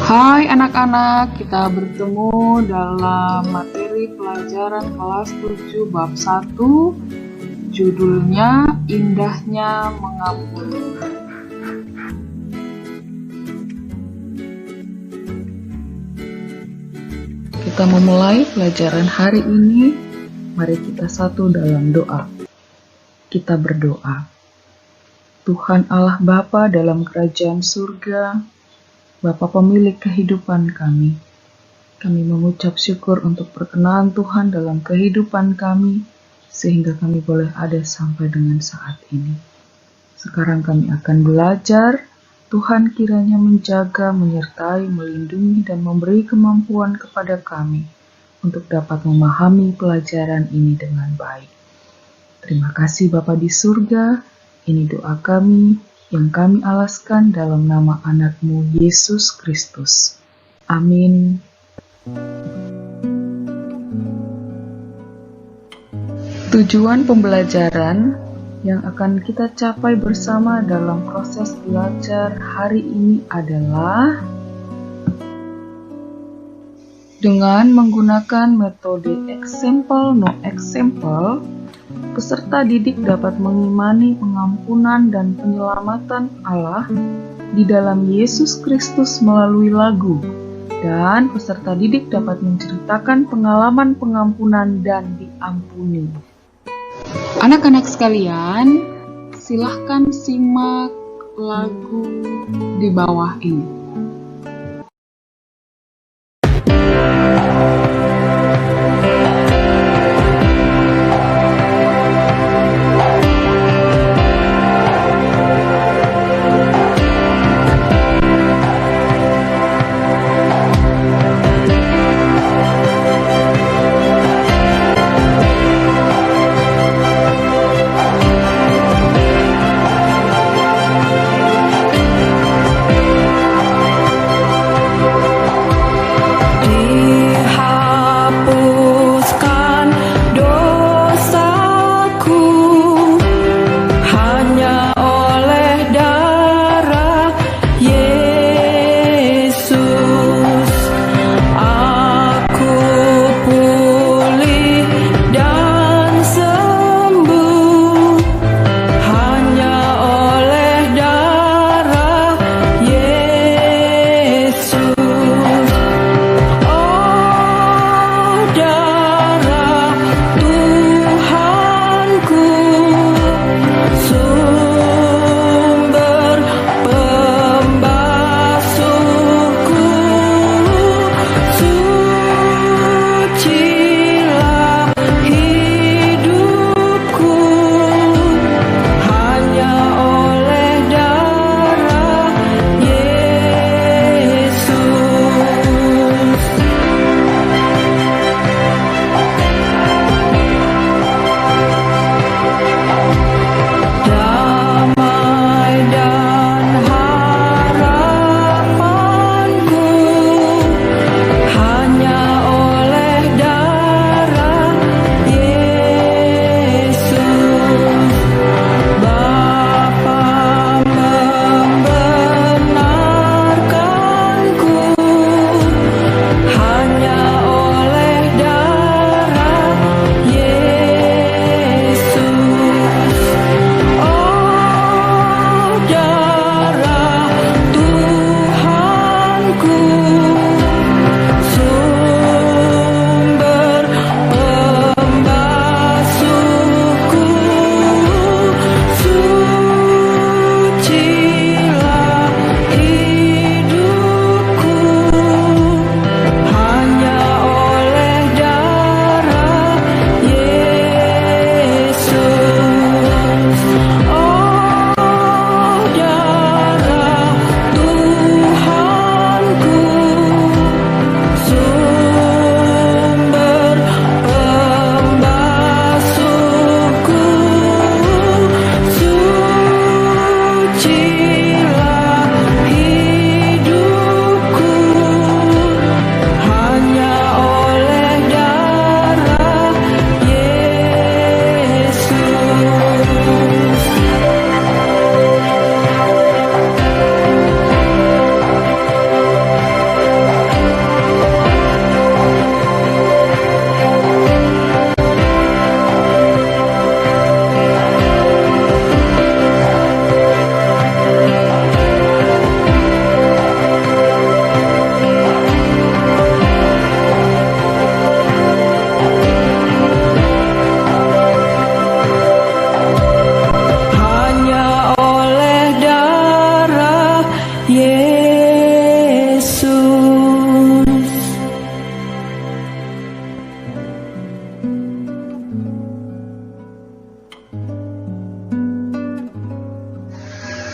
Hai anak-anak, kita bertemu dalam materi pelajaran kelas 7 bab 1, judulnya Indahnya Mengampuni. Kita memulai pelajaran hari ini, mari kita satu dalam doa. Kita berdoa. Tuhan Allah Bapa dalam kerajaan surga, Bapa pemilik kehidupan kami mengucap syukur untuk perkenan Tuhan dalam kehidupan kami, sehingga kami boleh ada sampai dengan saat ini. Sekarang kami akan belajar, Tuhan kiranya menjaga, menyertai, melindungi, dan memberi kemampuan kepada kami untuk dapat memahami pelajaran ini dengan baik. Terima kasih Bapa di surga, ini doa kami, yang kami alaskan dalam nama anak-Mu Yesus Kristus. Amin. Tujuan pembelajaran yang akan kita capai bersama dalam proses belajar hari ini adalah dengan menggunakan metode example no example, peserta didik dapat mengimani pengampunan dan penyelamatan Allah di dalam Yesus Kristus melalui lagu, dan peserta didik dapat menceritakan pengalaman pengampunan dan diampuni. Anak-anak sekalian, silahkan simak lagu di bawah ini.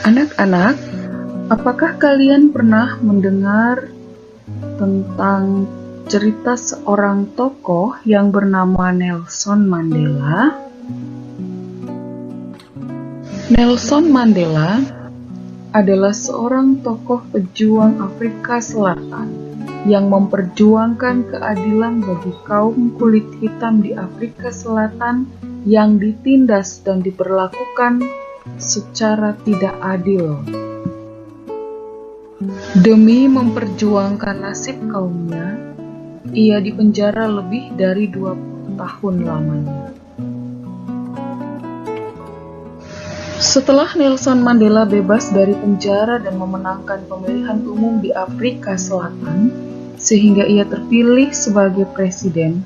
Anak-anak, apakah kalian pernah mendengar tentang cerita seorang tokoh yang bernama Nelson Mandela? Nelson Mandela adalah seorang tokoh pejuang Afrika Selatan yang memperjuangkan keadilan bagi kaum kulit hitam di Afrika Selatan yang ditindas dan diperlakukan secara tidak adil. Demi memperjuangkan nasib kaumnya, ia dipenjara lebih dari 20 tahun lamanya. Setelah Nelson Mandela bebas dari penjara dan memenangkan pemilihan umum di Afrika Selatan, sehingga ia terpilih sebagai presiden,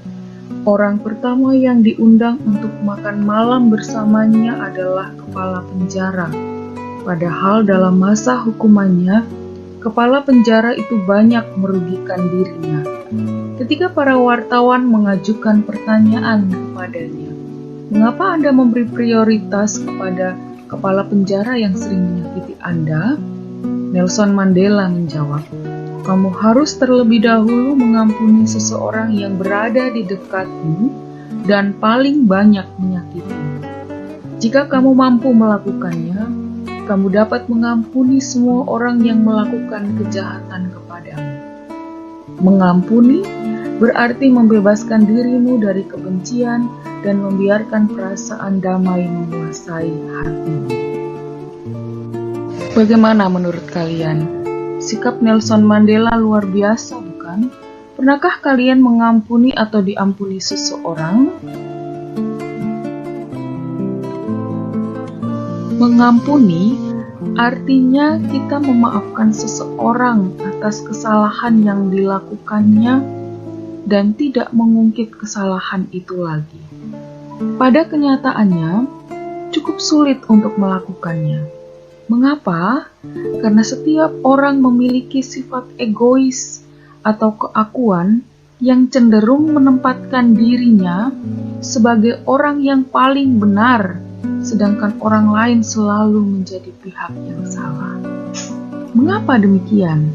orang pertama yang diundang untuk makan malam bersamanya adalah kepala penjara. Padahal dalam masa hukumannya, kepala penjara itu banyak merugikan dirinya. Ketika para wartawan mengajukan pertanyaan kepadanya, "Mengapa Anda memberi prioritas kepada kepala penjara yang sering menyakiti Anda?" Nelson Mandela menjawab, "Kamu harus terlebih dahulu mengampuni seseorang yang berada di dekatmu dan paling banyak menyakitimu. Jika kamu mampu melakukannya, kamu dapat mengampuni semua orang yang melakukan kejahatan kepadamu." Mengampuni berarti membebaskan dirimu dari kebencian dan membiarkan perasaan damai menguasai hatimu. Bagaimana menurut kalian? Sikap Nelson Mandela luar biasa, bukan? Pernahkah kalian mengampuni atau diampuni seseorang? Mengampuni artinya kita memaafkan seseorang atas kesalahan yang dilakukannya dan tidak mengungkit kesalahan itu lagi. Pada kenyataannya, cukup sulit untuk melakukannya. Mengapa? Karena setiap orang memiliki sifat egois atau keakuan yang cenderung menempatkan dirinya sebagai orang yang paling benar, sedangkan orang lain selalu menjadi pihak yang salah. Mengapa demikian?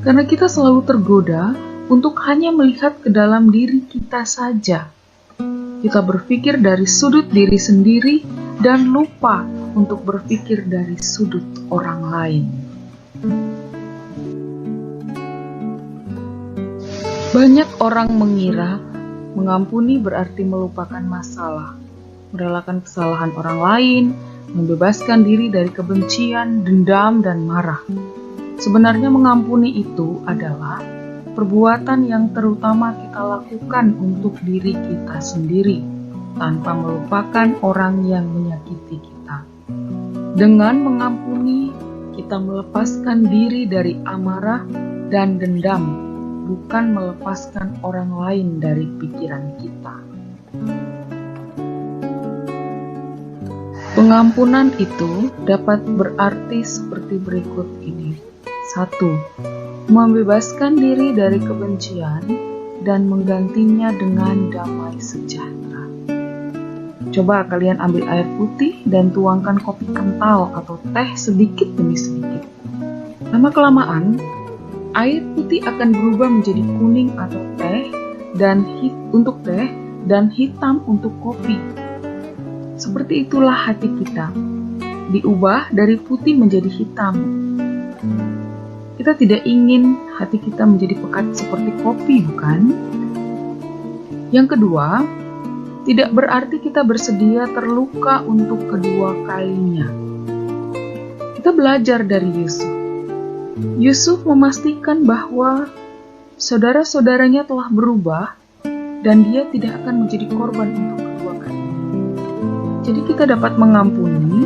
Karena kita selalu tergoda untuk hanya melihat ke dalam diri kita saja. Kita berpikir dari sudut diri sendiri dan lupa untuk berpikir dari sudut orang lain. Banyak orang mengira mengampuni berarti melupakan masalah, merelakan kesalahan orang lain, membebaskan diri dari kebencian, dendam, dan marah. Sebenarnya mengampuni itu adalah perbuatan yang terutama kita lakukan untuk diri kita sendiri, tanpa melupakan orang yang menyakiti kita. Dengan mengampuni, kita melepaskan diri dari amarah dan dendam, bukan melepaskan orang lain dari pikiran kita. Pengampunan itu dapat berarti seperti berikut ini. 1. Membebaskan diri dari kebencian dan menggantinya dengan damai sejahtera. Coba kalian ambil air putih dan tuangkan kopi kental atau teh sedikit demi sedikit. Lama-kelamaan, air putih akan berubah menjadi kuning atau teh untuk teh dan hitam untuk kopi. Seperti itulah hati kita, diubah dari putih menjadi hitam. Kita tidak ingin hati kita menjadi pekat seperti kopi, bukan? Yang kedua, tidak berarti kita bersedia terluka untuk kedua kalinya. Kita belajar dari Yusuf. Yusuf memastikan bahwa saudara-saudaranya telah berubah dan dia tidak akan menjadi korban untuk kedua kalinya. Jadi kita dapat mengampuni,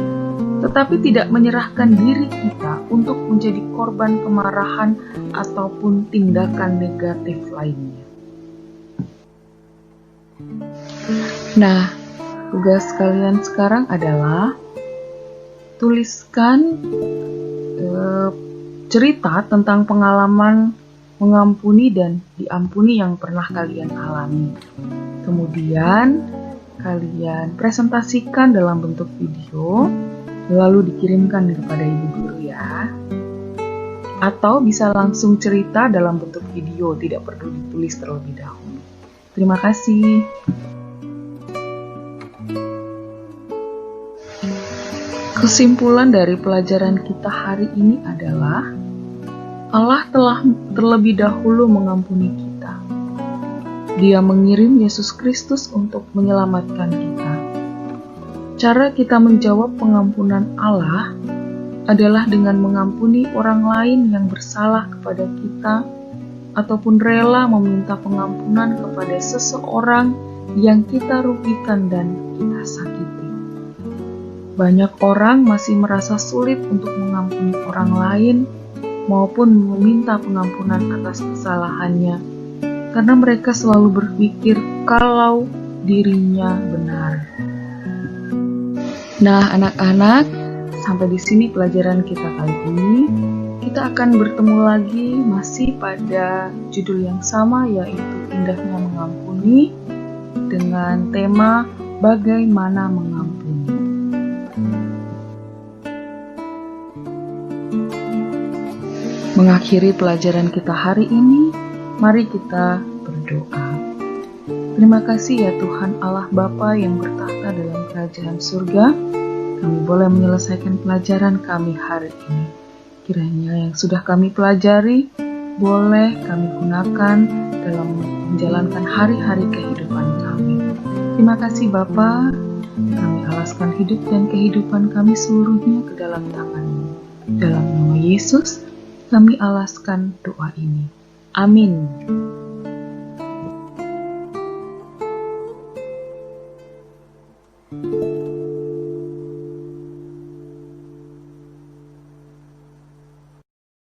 tetapi tidak menyerahkan diri kita untuk menjadi korban kemarahan ataupun tindakan negatif lainnya. Nah, tugas kalian sekarang adalah tuliskan cerita tentang pengalaman mengampuni dan diampuni yang pernah kalian alami. Kemudian kalian presentasikan dalam bentuk video lalu dikirimkan kepada ibu guru ya. Atau bisa langsung cerita dalam bentuk video, tidak perlu ditulis terlebih dahulu. Terima kasih. Kesimpulan dari pelajaran kita hari ini adalah Allah telah terlebih dahulu mengampuni kita. Dia mengirim Yesus Kristus untuk menyelamatkan kita. Cara kita menjawab pengampunan Allah adalah dengan mengampuni orang lain yang bersalah kepada kita, ataupun rela meminta pengampunan kepada seseorang yang kita rugikan dan kita sakiti. Banyak orang masih merasa sulit untuk mengampuni orang lain maupun meminta pengampunan atas kesalahannya, karena mereka selalu berpikir kalau dirinya benar. Nah, anak-anak, sampai di sini pelajaran kita kali ini. Kita akan bertemu lagi masih pada judul yang sama, yaitu Indahnya Mengampuni, dengan tema Bagaimana Mengampuni. Mengakhiri pelajaran kita hari ini, mari kita berdoa. Terima kasih ya Tuhan Allah Bapa yang bertahta dalam kerajaan surga. Kami boleh menyelesaikan pelajaran kami hari ini. Kiranya yang sudah kami pelajari boleh kami gunakan dalam menjalankan hari-hari kehidupan kami. Terima kasih Bapa. Kami alaskan hidup dan kehidupan kami seluruhnya ke dalam tangan-Mu. Dalam nama Yesus, kami alaskan doa ini. Amin.